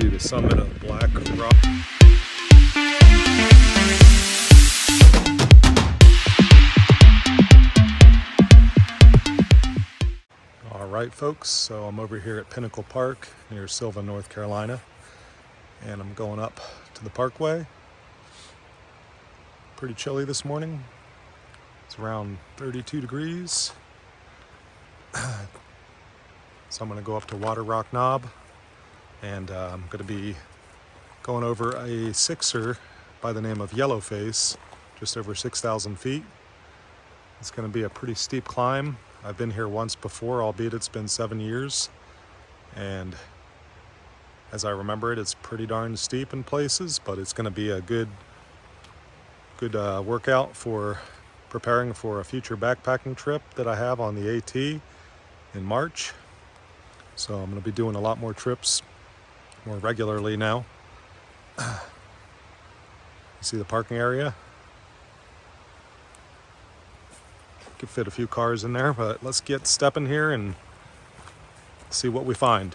to the summit of Black Rock. All right, folks, so I'm over here at Pinnacle Park near Sylvan, North Carolina, and I'm going up to the Parkway. Pretty chilly this morning. It's around 32 degrees. So I'm going to go up to Waterrock Knob, and I'm going to be going over a sixer by the name of Yellowface, just over 6,000 feet. It's going to be a pretty steep climb. I've been here once before, albeit it's been 7 years, and as I remember it, it's pretty darn steep in places, but it's going to be a good workout for preparing for a future backpacking trip that I have on the AT in March. So I'm going to be doing a lot more trips more regularly now. You see the parking area? Could fit a few cars in there, but let's get stepping here and see what we find.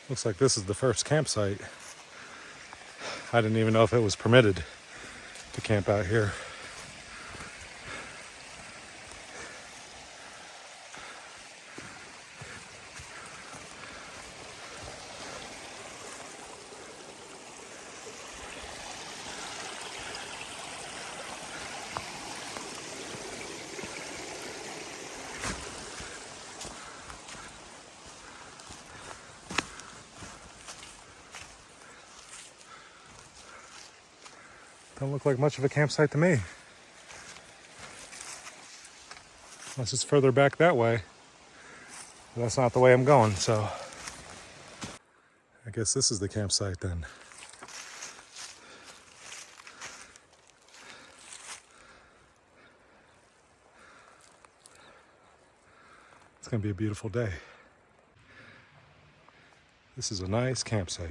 Looks like this is the first campsite. I didn't even know if it was permitted to camp out here. Don't look like much of a campsite to me. Unless it's further back that way. But that's not the way I'm going, so I guess this is the campsite then. It's gonna be a beautiful day. This is a nice campsite.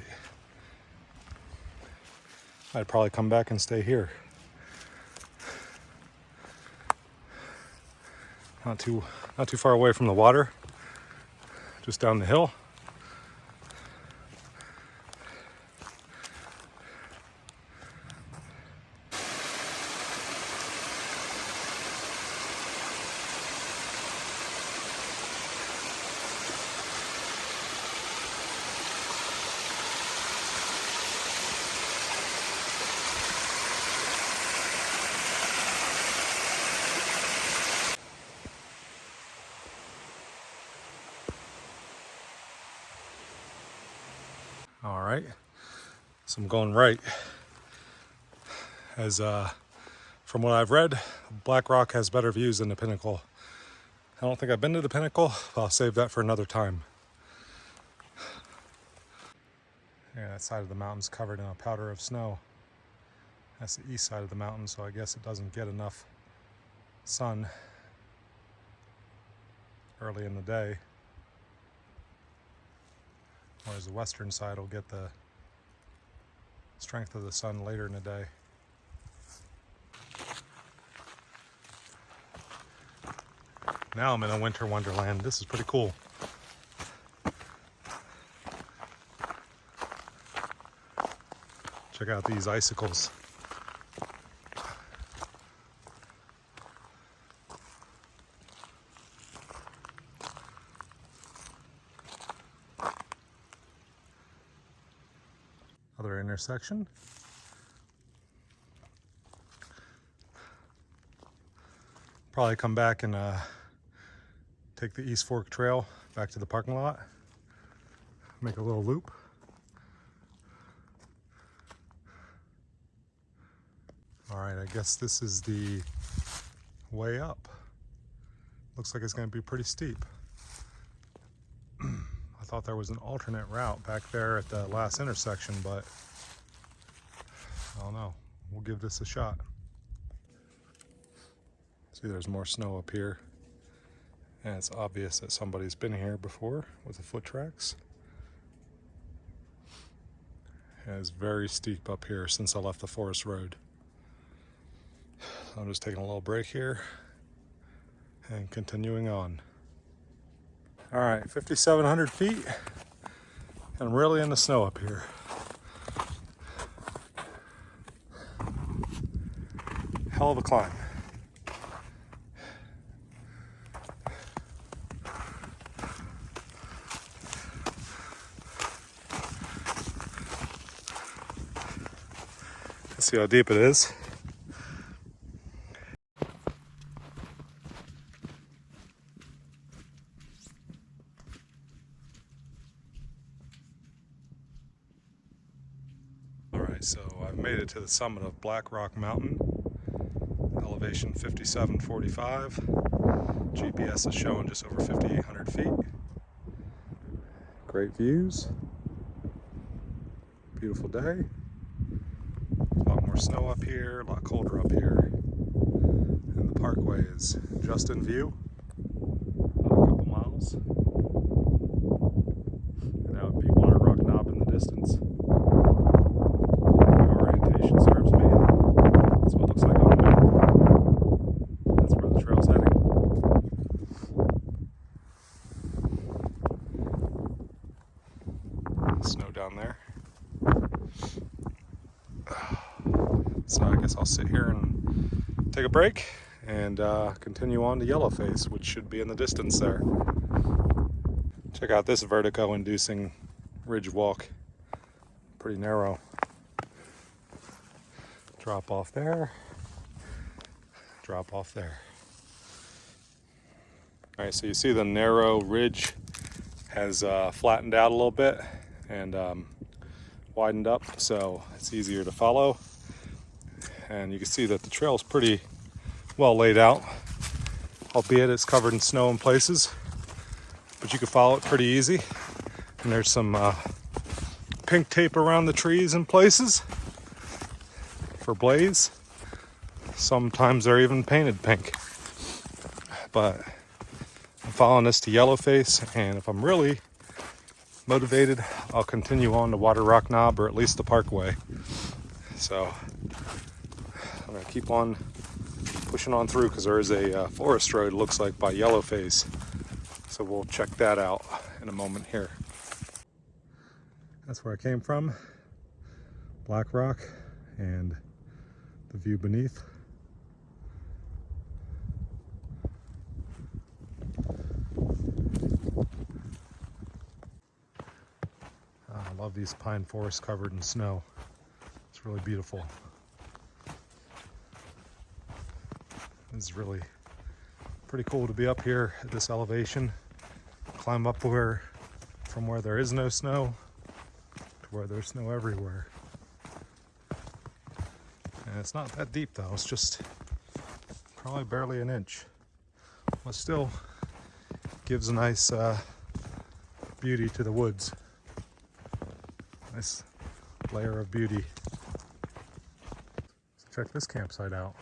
I'd probably come back and stay here. Not too far away from the water, just down the hill. All right, so I'm going right. As from what I've read, Black Rock has better views than the Pinnacle. I don't think I've been to the Pinnacle, but I'll save that for another time. Yeah, that side of the mountain's covered in a powder of snow. That's the east side of the mountain, so I guess it doesn't get enough sun early in the day. Whereas the western side will get the strength of the sun later in the day. Now I'm in a winter wonderland. This is pretty cool. Check out these icicles. Other intersection. Probably come back and take the East Fork Trail back to the parking lot. Make a little loop. All right, I guess this is the way up. Looks like it's going to be pretty steep. I thought there was an alternate route back there at the last intersection, but I don't know. We'll give this a shot. See, there's more snow up here, and it's obvious that somebody's been here before with the foot tracks. And it's very steep up here since I left the forest road. So I'm just taking a little break here and continuing on. All right, 5,700 feet, and I'm really in the snow up here. Hell of a climb. Let's see how deep it is. Alright, so I've made it to the summit of Black Rock Mountain, elevation 5745. GPS is showing just over 5,800 feet. Great views. Beautiful day. A lot more snow up here, a lot colder up here. And the Parkway is just in view. About a couple miles. And that would be Waterrock Knob in the distance. If the orientation serves me, that's what it looks like on the map. That's where the trail's heading. Snow down there. So I guess I'll sit here and take a break and continue on to Yellowface, which should be in the distance there. Check out this vertigo-inducing ridge walk. Pretty narrow. Drop off there. Drop off there. All right, so you see the narrow ridge has flattened out a little bit and widened up, so it's easier to follow. And you can see that the trail is pretty well laid out, albeit it's covered in snow in places, but you can follow it pretty easy. And there's some pink tape around the trees in places for blaze. Sometimes they're even painted pink. But I'm following this to Yellowface, and if I'm really motivated, I'll continue on to Waterrock Knob, or at least the Parkway. So I'm gonna keep on pushing on through because there is a forest road, it looks like, by Yellowface. So we'll check that out in a moment here. That's where I came from, Black Rock, and the view beneath. I love these pine forests covered in snow. It's really beautiful. It's really pretty cool to be up here at this elevation, climb up from where there is no snow to where there's snow everywhere. And it's not that deep though, it's just probably barely an inch. But still gives a nice beauty to the woods. Nice layer of beauty. So check this campsite out.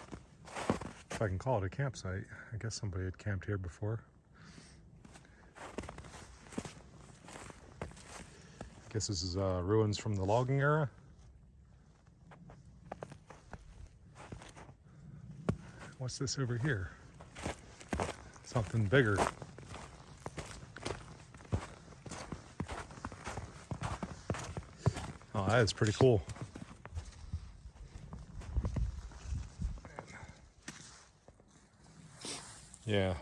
If I can call it a campsite. I guess somebody had camped here before. I guess this is ruins from the logging era. What's this over here? Something bigger. Oh, that is pretty cool. Yeah.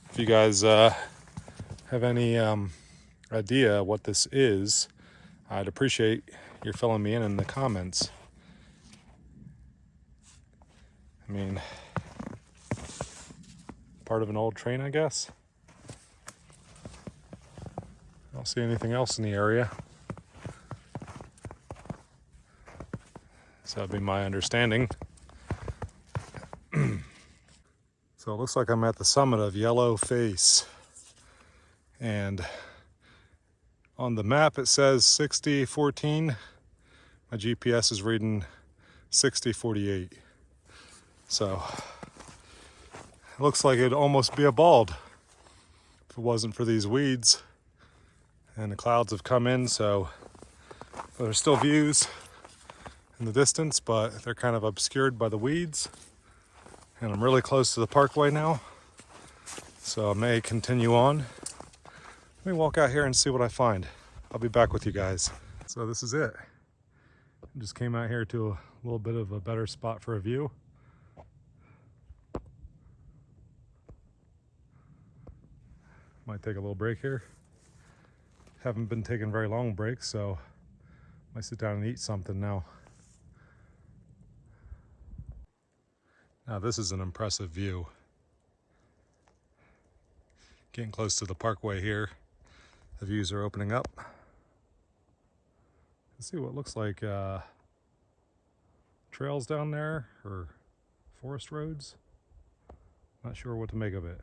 If you guys have any idea what this is, I'd appreciate your filling me in the comments. I mean, part of an old train, I guess. I don't see anything else in the area. So that'd be my understanding. So it looks like I'm at the summit of Yellow Face. And on the map it says 6014. My GPS is reading 6048. So it looks like it'd almost be a bald if it wasn't for these weeds. And the clouds have come in, so there's still views in the distance, but they're kind of obscured by the weeds. And I'm really close to the Parkway now, so I may continue on. Let me walk out here and see what I find. I'll be back with you guys. So this is it. I just came out here to a little bit of a better spot for a view. Might take a little break here. Haven't been taking very long breaks, so might sit down and eat something now. Now this is an impressive view. Getting close to the Parkway here. The views are opening up. Let's see what looks like trails down there or forest roads. Not sure what to make of it.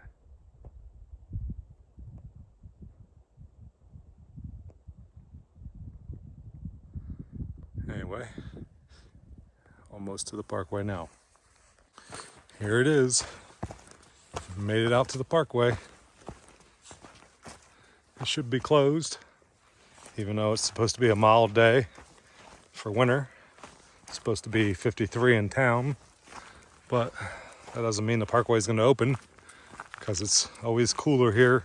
Anyway, almost to the Parkway now. Here it is. Made it out to the Parkway. It should be closed, even though it's supposed to be a mild day for winter. It's supposed to be 53 in town, but that doesn't mean the Parkway is going to open, because it's always cooler here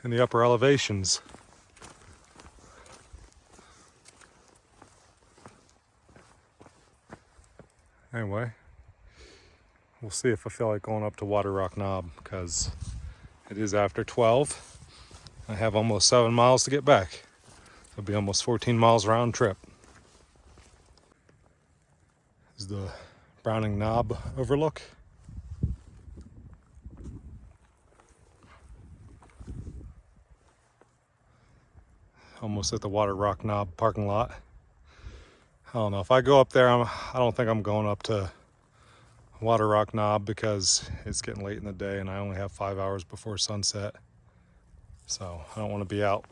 in the upper elevations. Anyway, we'll see if I feel like going up to Waterrock Knob, because it is after 12. I have almost 7 miles to get back. It'll be almost 14 miles round trip. This is the Browning Knob overlook. Almost at the Waterrock Knob parking lot. I don't know, if I go up there, I don't think I'm going up to Waterrock Knob, because it's getting late in the day and I only have 5 hours before sunset. So I don't want to be out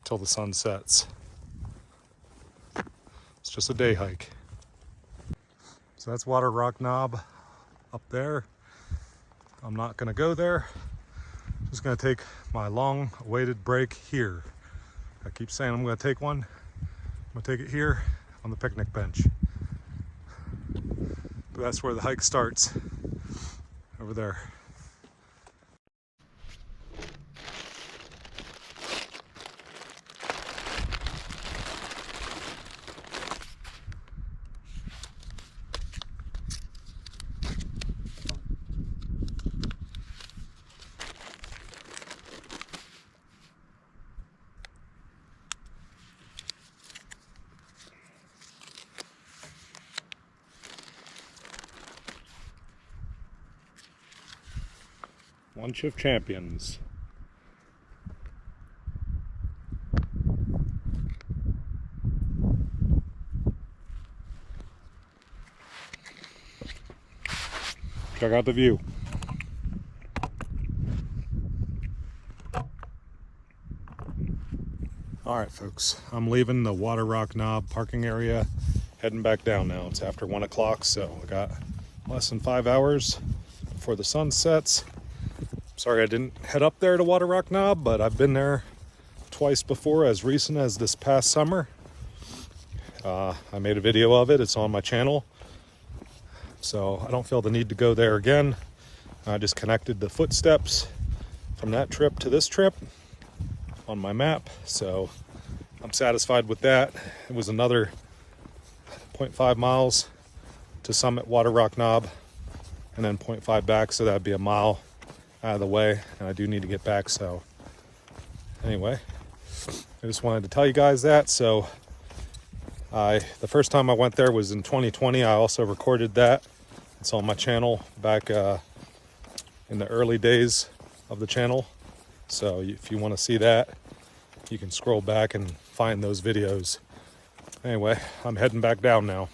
till the sun sets. It's just a day hike. So that's Waterrock Knob up there. I'm not going to go there. Just going to take my long awaited break here. I keep saying I'm going to take one. I'm going to take it here on the picnic bench. But that's where the hike starts, over there. Lunch of Champions. Check out the view. All right, folks, I'm leaving the Waterrock Knob parking area, heading back down now. It's after 1 o'clock, so I got less than 5 hours before the sun sets. Sorry I didn't head up there to Waterrock Knob, but I've been there twice before, as recent as this past summer. I made a video of it. It's on my channel. So I don't feel the need to go there again. I just connected the footsteps from that trip to this trip on my map. So I'm satisfied with that. It was another 0.5 miles to summit Waterrock Knob. and then 0.5 back, so that'd be a mile out of the way, and I do need to get back. So anyway, I just wanted to tell you guys that. So the first time I went there was in 2020. I also recorded that. It's on my channel back in the early days of the channel. So if you want to see that, you can scroll back and find those videos. Anyway, I'm heading back down now.